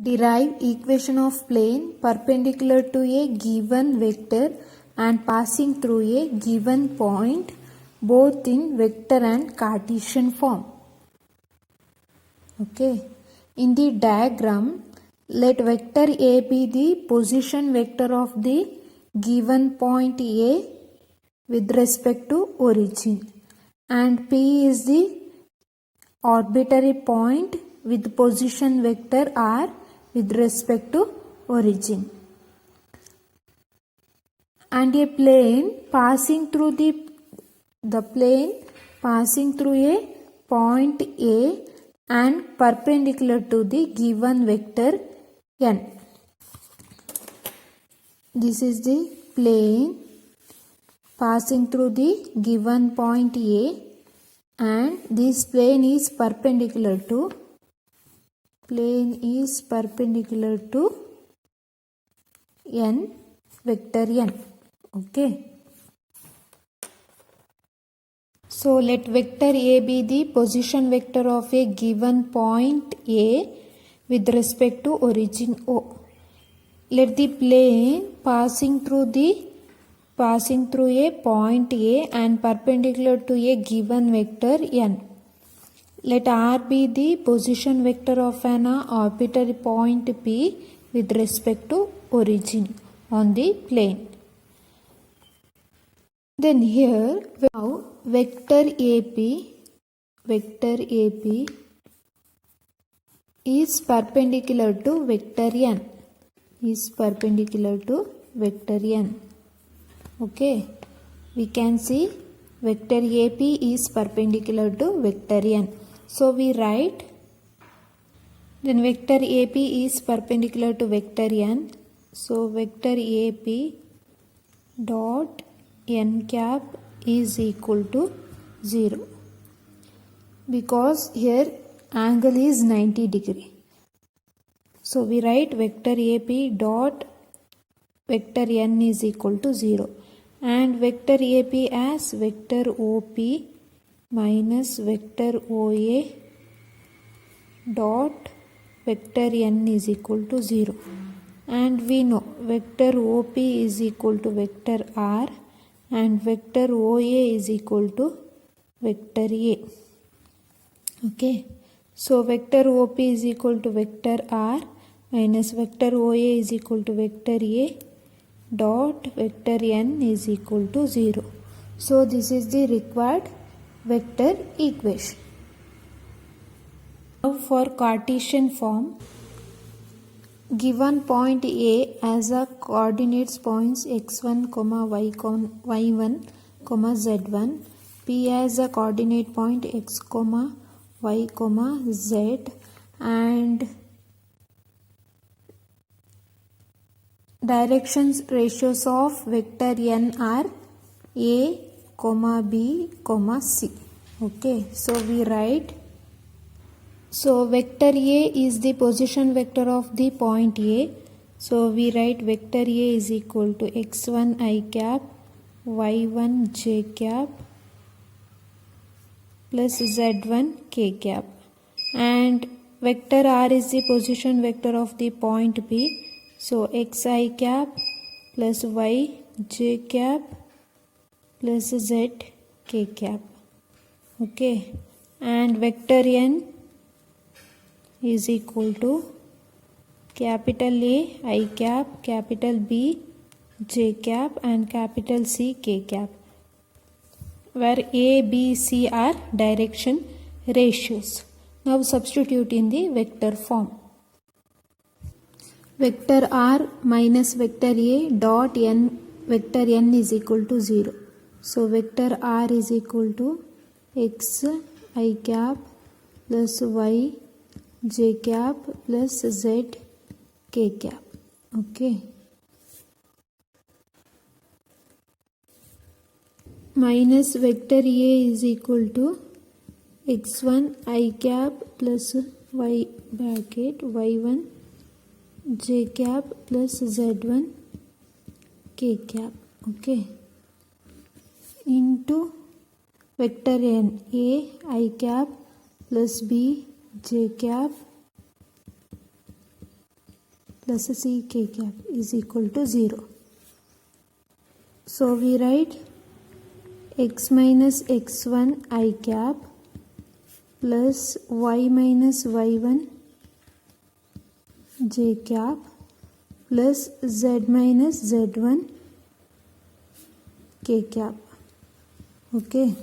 Derive equation of plane perpendicular to a given vector and passing through a given point both in vector and Cartesian form. Okay. In the diagram, let vector A be the position vector of the given point A with respect to origin, and P is the arbitrary point with position vector R with respect to origin, and a plane passing through the plane passing through a point A and perpendicular to the given vector n. This is the plane passing through the given point A, and this plane is perpendicular to n, vector n. Okay. So let vector A be the position vector of a given point A with respect to origin O. Let the plane passing through a point A and perpendicular to a given vector n. Let R be the position vector of an arbitrary point P with respect to origin on the plane. Then here now vector AP is perpendicular to vector n. Okay, we can see vector AP is perpendicular to vector n. So we write, then vector AP is perpendicular to vector n. So vector AP dot n cap is equal to 0, because here angle is 90 degree. So we write vector AP dot vector n is equal to 0, and vector AP as vector OP minus vector OA dot vector n is equal to 0, and we know vector OP is equal to vector R and vector OA is equal to vector A. Okay, so vector OP is equal to vector R minus vector OA is equal to vector A dot vector n is equal to 0. So this is the required vector equation. Now for Cartesian form, given point A as a coordinates points x1, y1, z1, P as a coordinate point x, y, z, and directions ratios of vector n are A, B, C. Okay, so we write, so vector A is the position vector of the point A. So we write vector A is equal to x1 I cap, y1 j cap plus z1 k cap, and vector R is the position vector of the point P. So xi cap plus y j cap plus z k cap. Okay, and vector n is equal to capital A I cap, capital B j cap, and capital C k cap, where A, B, C are direction ratios. Now substitute in the vector form. Vector R minus vector A dot n, vector n is equal to 0. So vector R is equal to x I cap plus y j cap plus z k cap. Okay, minus vector A is equal to x1 I cap plus y bracket y1 j cap plus z1 k cap. Okay, into vector n A I cap plus B j cap plus c k cap is equal to 0. So we write x minus x1 I cap plus y minus y1 j cap plus z minus z1 k cap. Okay.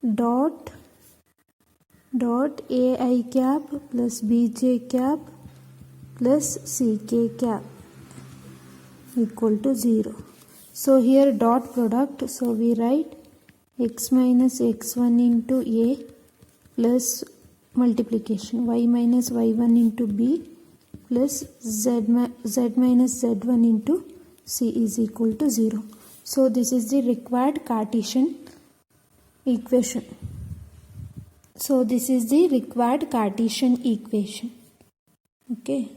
Dot ai cap plus bj cap plus ck cap equal to 0. So here dot product, so we write x minus x1 into a plus multiplication y minus y1 into b plus z minus z1 into c is equal to 0. So this is the required Cartesian equation. Okay.